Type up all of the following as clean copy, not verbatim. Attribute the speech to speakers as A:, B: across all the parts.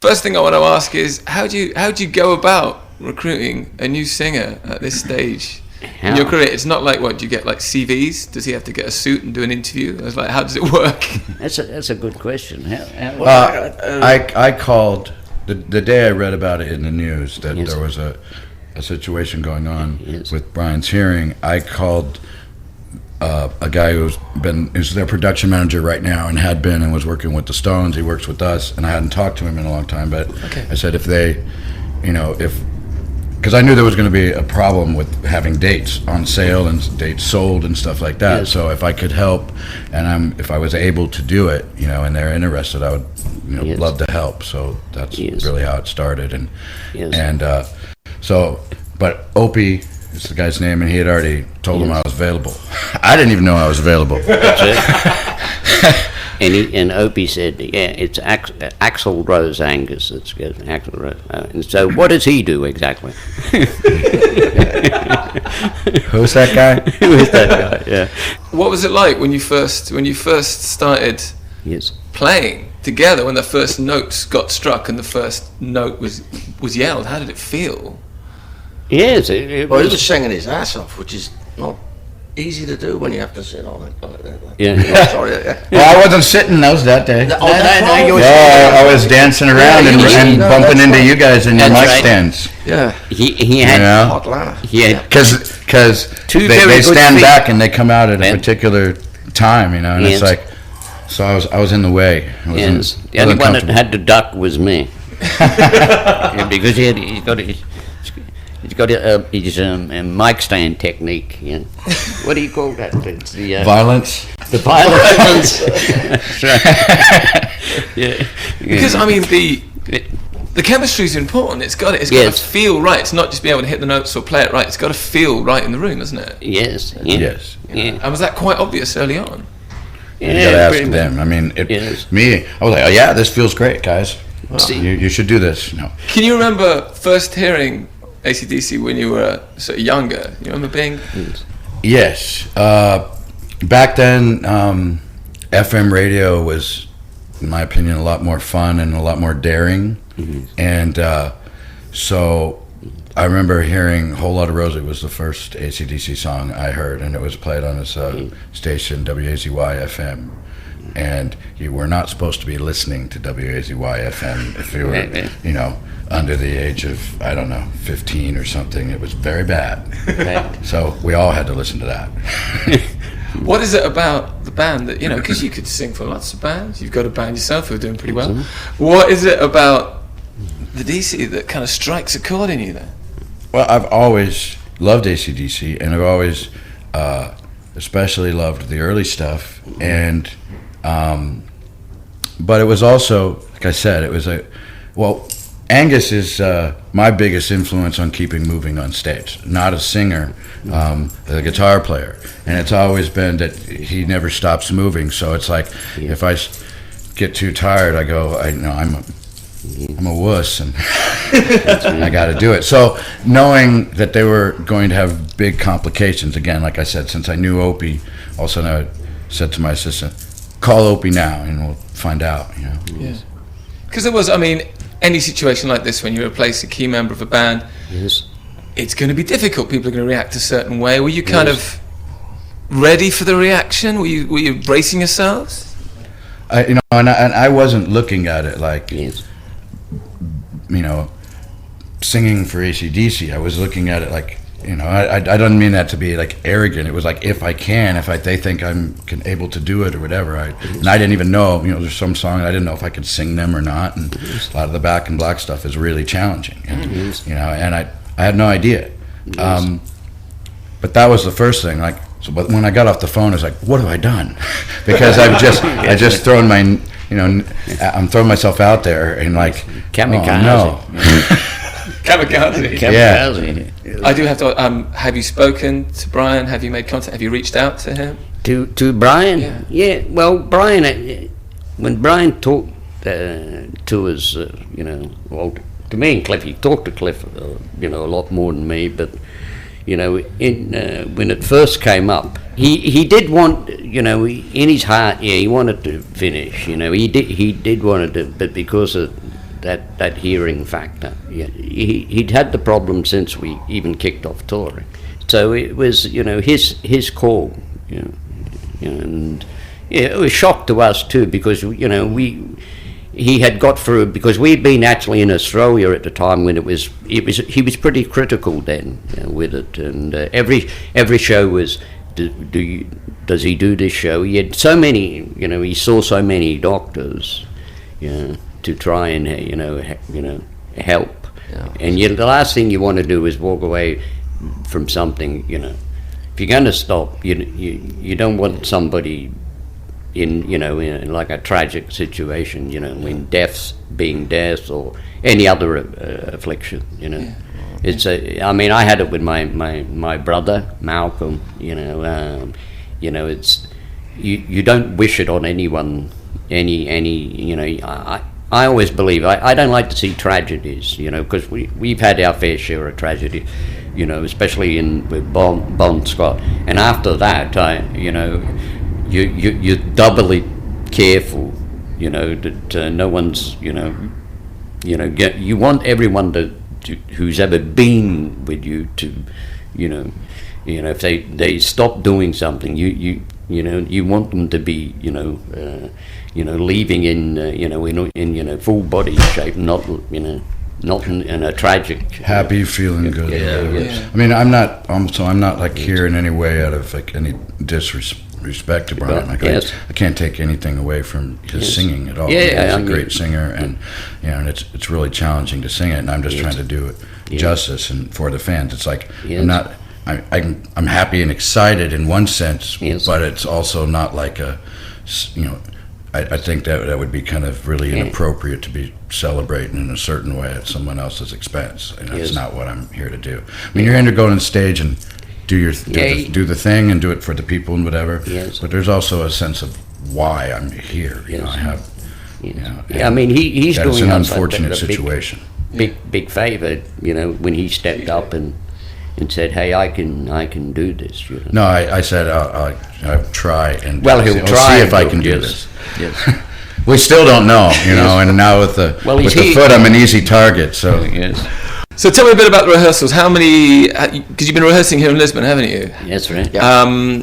A: First thing I want to ask is, how do you go about recruiting a new singer at this stage in your career? It's not like, what, do you get like CVs? Does he have to get a suit and do an interview? I was like, how does it work?
B: That's a good question.
C: I called the day I read about it in the news that there was a situation going on with Brian's hearing. I called a guy who's their production manager right now and had been and was working with the Stones. He works with us, and I hadn't talked to him in a long time, but I said if they, because I knew there was going to be a problem with having dates on sale and dates sold and stuff like that.
B: Yes.
C: So if I could help, and if I was able to do it, and they're interested, I would love to help. So that's really how it started. But Opie is the guy's name, and he had already told him I was available. I didn't even know I was available.
B: That's it. And Opie said, it's Axl Rose Angus. It's good, Axl Rose. And so what does he do exactly?
C: Who's that guy?
B: Who is that guy? Yeah.
A: What was it like when you first started playing together, when the first notes got struck and the first note was yelled? How did it feel?
B: Yes,
D: he was singing his ass off, which is not easy to do when you have to sit on it. Sorry.
C: Well, I wasn't sitting that day.
D: No,
C: I was dancing around and bumping into you guys in your mic stands.
D: Yeah.
B: He had
D: hot ladder.
C: Because they stand back and they come out at a particular time, and it's like, so I was in the way.
B: The only one that had to duck was me. Because he's got his mic stand technique. What do you call that? It's the
C: violence.
B: The violence.
A: Because I mean the chemistry is important. It's got to feel right. It's not just being able to hit the notes or play it right. It's got to feel right in the room, isn't it?
B: Yes.
C: Yes.
A: And was that quite obvious early on?
C: You got to ask them. I mean, me. I was like, oh yeah, this feels great, guys. You should do this.
A: Can you remember first hearing AC/DC when you were sort of younger? You remember being?
C: Yes. Back then, FM radio was, in my opinion, a lot more fun and a lot more daring. And so I remember hearing "Whole Lot of Rosie" was the first AC/DC song I heard, and it was played on this station, WAZY FM. And you were not supposed to be listening to WAZY FM if you were, under the age of, 15 or something. It was very bad. So we all had to listen to that.
A: What is it about the band that, because you could sing for lots of bands, you've got a band yourself who are doing pretty well. What is it about the DC that kind of strikes a chord in you then?
C: Well, I've always loved AC/DC, and I've always especially loved the early stuff. And but it was also, like I said, Angus is my biggest influence on keeping moving on stage. Not a singer, a guitar player, and it's always been that he never stops moving. So it's like if I get too tired, I go, I'm a wuss, and I got to do it. So knowing that they were going to have big complications, again, like I said, since I knew Opie, all of a sudden I said to my assistant, call Opie now and we'll find out.
A: Because there was, any situation like this when you replace a key member of a band, it's going to be difficult. People are going to react a certain way. Were you kind of ready for the reaction? Were you bracing yourselves?
C: And I wasn't looking at it like, singing for AC/DC. I was looking at it like, I don't mean that to be like arrogant. It was like, if they think I'm able to do it or whatever. And I didn't even know, there's some song I didn't know if I could sing them or not. And a lot of the back and black stuff is really challenging. And, and I had no idea. But that was the first thing. But when I got off the phone, I was like, what have I done? Because I just thrown my, I'm throwing myself out there and like,
B: kamikaze.
C: Oh, no.
A: Kamikaze.
C: Yeah.
A: I do have to. Have you spoken to Brian? Have you made contact? Have you reached out to him?
B: To Brian? Yeah. Well, Brian, when Brian talked to us, to me and Cliff, he talked to Cliff, a lot more than me. But when it first came up, he did want, in his heart, he wanted to finish. He did want to, but because of that hearing factor. Yeah, he'd had the problem since we even kicked off touring. So it was, his call, and it was a shock to us too, because he had got through, because we'd been actually in Australia at the time when he was pretty critical then with it, and every show was, does he do this show? He had so many, he saw so many doctors, to try and help, and the last thing you want to do is walk away from something. If you're going to stop, you don't want somebody in like a tragic situation, when being death or any other affliction, It's I had it with my brother Malcolm. It's you don't wish it on anyone. I always believe I don't like to see tragedies, because we've had our fair share of tragedy, especially with Bon Scott, and after that, you're doubly careful, that no one's, you want everyone to who's ever been with you to, if they stop doing something, you want them to be, leaving in full body shape, not in a tragic.
C: Happy, feeling good.
B: Yeah.
C: I mean, I'm not like here in any way out of like any disrespect to Brian. Like
B: yes.
C: I can't take anything away from his singing at all.
B: Yeah,
C: he's a great singer, and and it's really challenging to sing it, and I'm just trying to do it justice and for the fans. It's like I'm happy and excited in one sense, but it's also not like I think that would be kind of really inappropriate to be celebrating in a certain way at someone else's expense, and that's not what I'm here to do. I mean, you're here to go on stage and do the thing and do it for the people and whatever.
B: Yes.
C: But there's also a sense of why I'm here. I have.
B: I mean, he's doing
C: it's an unfortunate situation.
B: Big favor, when he stepped up and said, "Hey, I can do this."
C: No, I said I'll try and
B: he'll try
C: see if I can do this.
B: Yes.
C: We still don't know, and now with the foot, I'm an easy target. So
B: yes.
A: So tell me a bit about the rehearsals. How many? Because you've been rehearsing here in Lisbon, haven't you?
B: That's right.
A: Yeah.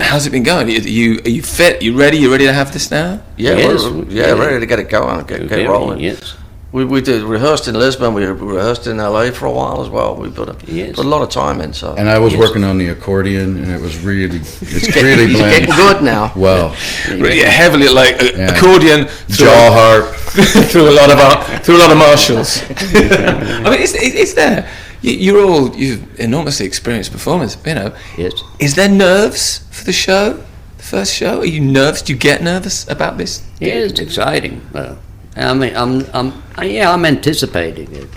A: How's it been going? Are you fit? You ready? You ready to have this now?
D: Yeah, ready to get it going, get rolling.
B: Yes.
D: We rehearsed in Lisbon. We rehearsed in LA for a while as well. We put a lot of time in. So.
C: And I was working on the accordion, and it's really playing.
D: Getting good now.
C: Well,
A: really heavily accordion,
C: jaw harp,
A: through a lot of Marshalls. I mean, is there? You're enormously experienced performers.
B: Yes.
A: Is there nerves for the show? The first show? Are you nervous? Do you get nervous about this?
B: Yeah, it's exciting. I mean, I'm anticipating it.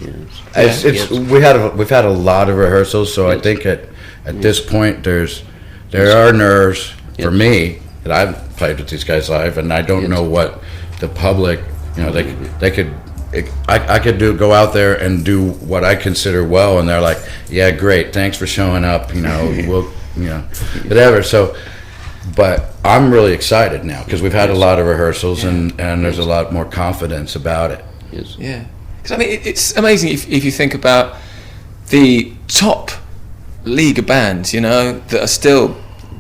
C: We've had a lot of rehearsals, so I think at this point there are nerves for me that I've played with these guys live, and I don't know what the public, they could. I could go out there and do what I consider well, and they're like, "Yeah, great, thanks for showing up." We'll, whatever. So. But I'm really excited now because we've had a lot of rehearsals and there's a lot more confidence about it.
B: Yes.
A: Yeah. Because I mean, it's amazing if you think about the top league of bands, that are still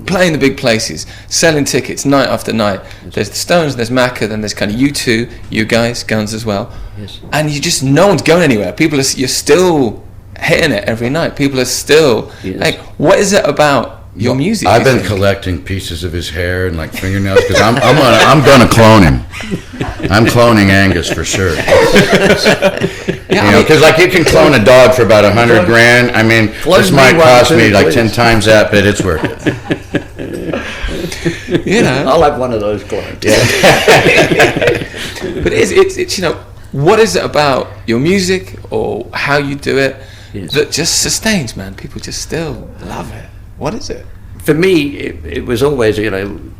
A: playing the big places, selling tickets night after night. Yes. There's the Stones, there's Macca, then there's kind of U2, you guys, Guns as well.
B: Yes.
A: And no one's going anywhere. You're still hitting it every night. People are still like, what is it about your music?
C: I've been collecting pieces of his hair and like fingernails because I'm gonna clone him. I'm cloning Angus for sure. Because you can clone a dog for about $100,000. I mean, this might cost me like 10 times that, but it's worth it.
B: I'll have one of those clones.
A: But it's what is it about your music or how you do it that just sustains, man? People just still love it. What is it?
B: For me, it was always,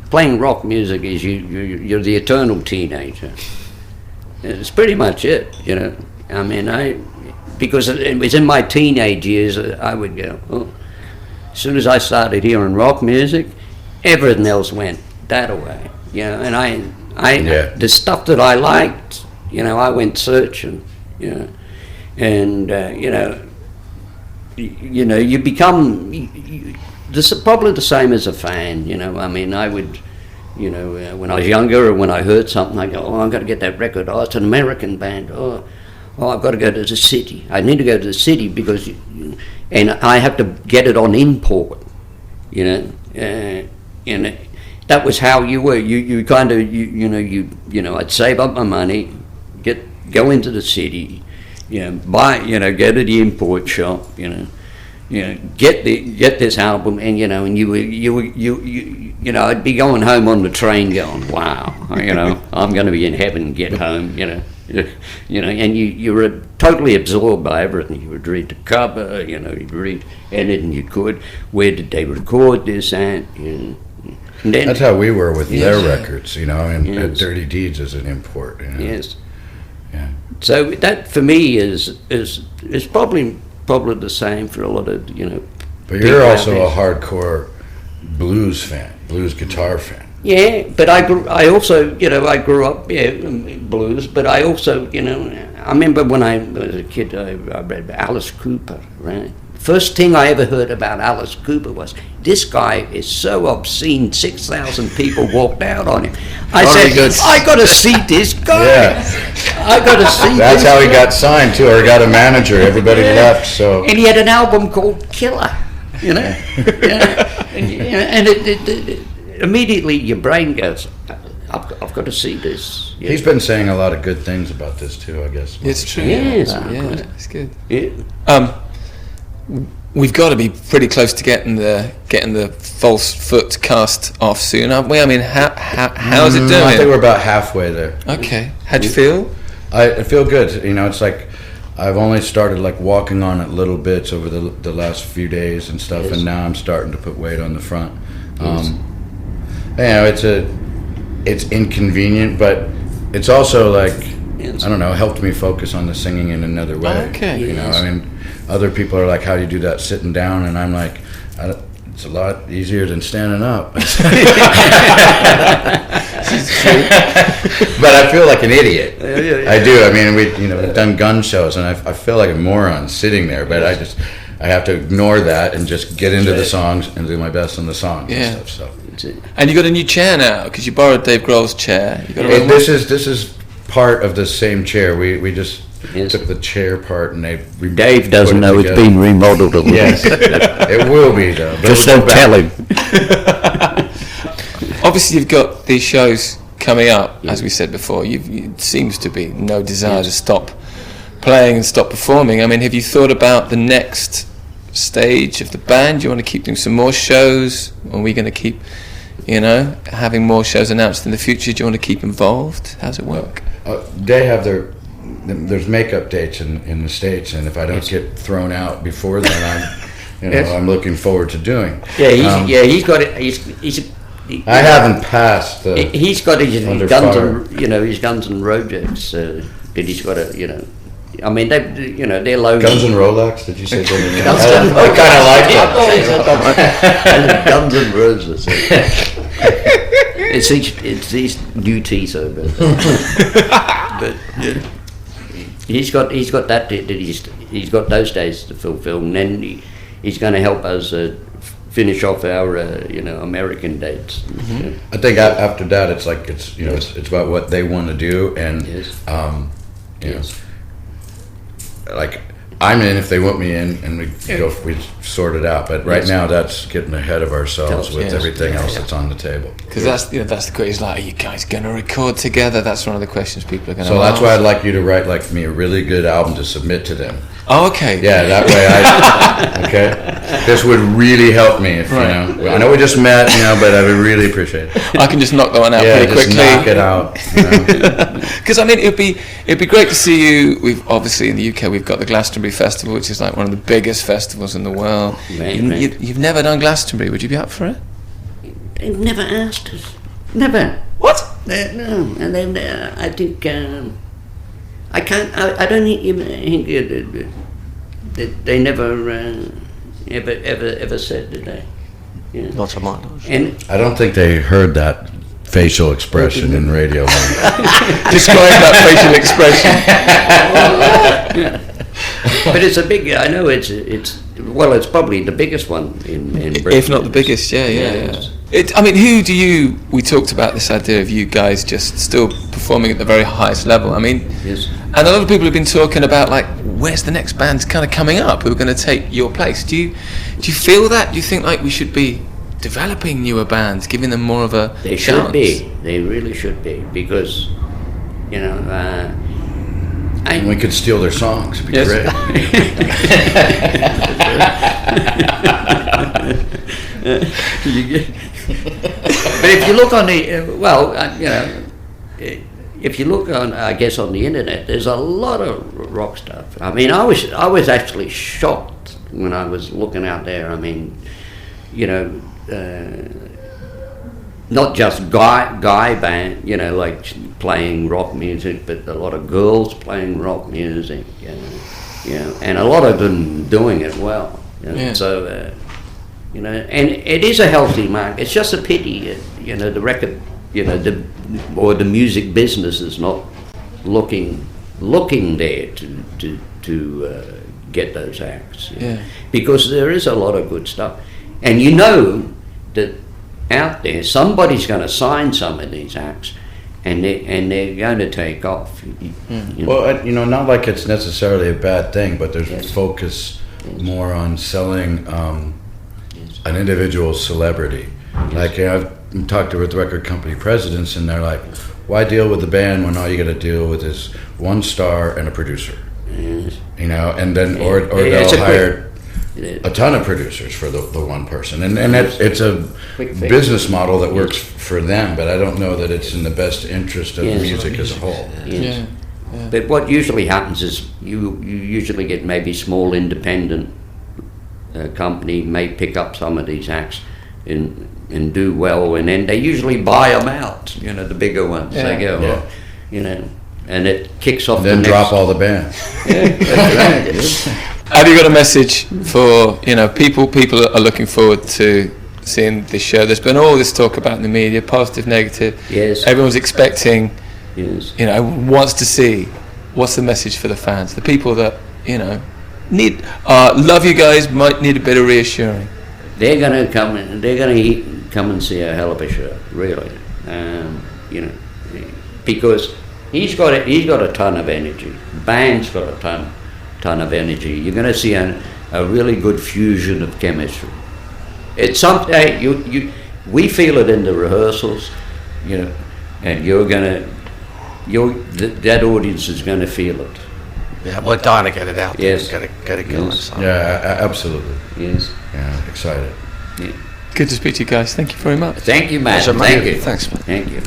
B: playing rock music is you're the eternal teenager. It's pretty much it, I mean, because it was in my teenage years, I would go, as soon as I started hearing rock music, everything else went that away, and the stuff that I liked, I went searching, and you become. This is probably the same as a fan. I mean, I would. When I was younger, or when I heard something, I go, "Oh, I've got to get that record. Oh, it's an American band. Oh, I've got to go to the city. I need to go to the city because, and I have to get it on import. And that was how you were. You kind of I'd save up my money, go into the city, buy, go to the import shop, get this album, and I'd be going home on the train going, wow, I'm going to be in heaven, get home, and you were totally absorbed by everything. You would read the cover, you'd read anything you could. Where did they record this at? And then,
C: that's how we were with their records, and Dirty Deeds is an import.
B: Yes.
C: Yeah.
B: So that for me is probably the same for a lot of
C: But you're also a hardcore blues fan, blues guitar fan.
B: Yeah, but I grew up blues, but I also I remember when I was a kid I read Alice Cooper, right? First thing I ever heard about Alice Cooper was, this guy is so obscene, 6,000 people walked out on him. I said, I got to see this guy.
C: Yeah.
B: I got to see
C: That's
B: this
C: how he
B: guy.
C: got signed, too, or got a manager. Everybody left, so...
B: And he had an album called Killer, And it immediately your brain goes, I've got to see this.
C: He's been saying a lot of good things about this, too, I guess.
A: It's true.
B: Yes.
A: Yeah, it's good.
B: Yeah.
A: We've got to be pretty close to getting the false foot cast off soon, aren't we? I mean, how's it doing?
C: I think we're about halfway there.
A: Okay. How'd you feel?
C: I feel good. It's like I've only started like walking on it little bits over the last few days and stuff, and now I'm starting to put weight on the front. It's inconvenient, but it's also like I don't know, helped me focus on the singing in another way.
A: Okay.
C: I mean, other people are like, how do you do that sitting down? And I'm like, it's a lot easier than standing up. But I feel like an idiot. I do. I mean, we've done gun shows, and I feel like a moron sitting there, but I have to ignore that and just get into the songs and do my best on the songs and stuff. So.
A: And you got a new chair now because you borrowed Dave Grohl's chair. You got
C: this is part of the same chair. We just took the chair part and
B: Dave doesn't know it's been remodeled a little.
C: Yes, it will be though.
B: Just don't tell him.
A: Obviously, you've got these shows coming up, as we said before. It seems to be no desire to stop playing and stop performing. I mean, have you thought about the next stage of the band? Do you want to keep doing some more shows? Are we going to keep, having more shows announced in the future? Do you want to keep involved? How's it work?
C: They have there's makeup dates in the States, and if I don't get thrown out before then, I'm looking forward to doing.
B: Yeah, he's got it.
C: I haven't passed.
B: He's got his Guns and Roses, but he's got a I mean, they're low.
C: Guns and Rolex? Did you say that?
B: I
C: kind of like that.
B: Guns and Roses. It's these new teaser, but he's got that he's got those days to fulfill, and then he's going to help us finish off our American dates.
C: Mm-hmm. I think after that, it's like it's about what they want to do, and like I'm in if they want me in, and we sort it out. But right now, that's getting ahead of ourselves with everything else that's on the table.
A: Because that's the question. It's like, are you guys going to record together? That's one of the questions people are going to ask.
C: So that's why I'd like you to write me a really good album to submit to them.
A: Oh, okay.
C: Yeah, that way okay. This would really help me if I know we just met, but I would really appreciate it.
A: I can just knock that one out pretty quickly.
C: Knock it out.
A: Because I mean, it'd be great to see you. We've obviously in the UK we've got the Glastonbury Festival, which is like one of the biggest festivals in the world. You've never done Glastonbury. Would you be up for it?
B: They've never asked us. Never.
A: What?
B: No, and then I think I can't. I don't think they never ever said, did they?
D: Not so much.
B: And
C: I don't think they heard that facial expression in radio.
A: Describe that facial expression.
B: But it's a big. I know it's probably the biggest one in Britain.
A: If not the biggest, yeah. We talked about this idea of you guys just still performing at the very highest level. I mean,
B: Yes.
A: and a lot of people have been talking about, like, where's the next band kind of coming up who are going to take your place? Do you feel that? Do you think, like, we should be developing newer bands, giving them more of a
B: They
A: chance?
B: should be. They really should be, because, you know,
C: And we could steal their songs. It'd be
A: Yes.
C: great.
B: But if you look on the if you look on, I guess, on the internet, there's a lot of rock stuff. I mean, I was actually shocked when I was looking out there. I mean, you know, not just guy band, you know, like playing rock music, but a lot of girls playing rock music, you know, and a lot of them doing it well. You know?
A: Yeah.
B: So, you know, and it is a healthy market. It's just a pity, you know, the record, you know, the music business is not looking there to get those acts. You know?
A: Yeah.
B: Because there is a lot of good stuff, and you know that out there somebody's going to sign some of these acts, and they're going to take off. You know?
C: Well, you know, not like it's necessarily a bad thing, but there's
B: Yes.
C: focus more on selling an individual celebrity. Like, I've talked with record company presidents, and they're like, why deal with the band when all you got to deal with is one star and a producer?
B: Yes.
C: You know, and then or
B: Yeah,
C: they'll
B: it's a
C: hire
B: quick-
C: a ton of producers for the one person, and it's a
B: Quick fix.
C: business model that works for them, but I don't know that it's in the best interest of
B: Yes.
C: music as a whole.
B: Yes.
A: Yeah.
B: But what usually happens is you usually get maybe small independent company may pick up some of these acts and do well, and then they usually buy them out. You know, the bigger ones.
A: Yeah.
B: They go,
C: Yeah.
B: you know, and it kicks off.
C: Then
B: the
C: drop
B: next,
C: all the bands.
B: That's right.
A: Have you got a message for, you know, people are looking forward to seeing this show? There's been all this talk about in the media, positive, negative.
B: Yes.
A: Everyone's expecting,
B: Yes.
A: you know, wants to see. What's the message for the fans? The people that, you know, need love you guys, might need a bit of reassuring.
B: They're gonna come. They're gonna come and see a hell of a show, really. You know, because he's got a ton of energy. Band's got a ton of energy. You're gonna see a really good fusion of chemistry. It's something we feel it in the rehearsals, you know, and that audience is gonna feel it.
D: Yeah, we're dying to get it out there.
B: Yes.
D: Get it going.
B: Yes.
D: So.
C: Yeah, absolutely.
B: Yes.
C: Yeah, excited.
B: Yeah.
A: Good to speak to you guys. Thank you very much.
B: Thank you, man.
D: Pleasure, mate.
B: Thank you.
D: Thanks, man.
B: Thank you.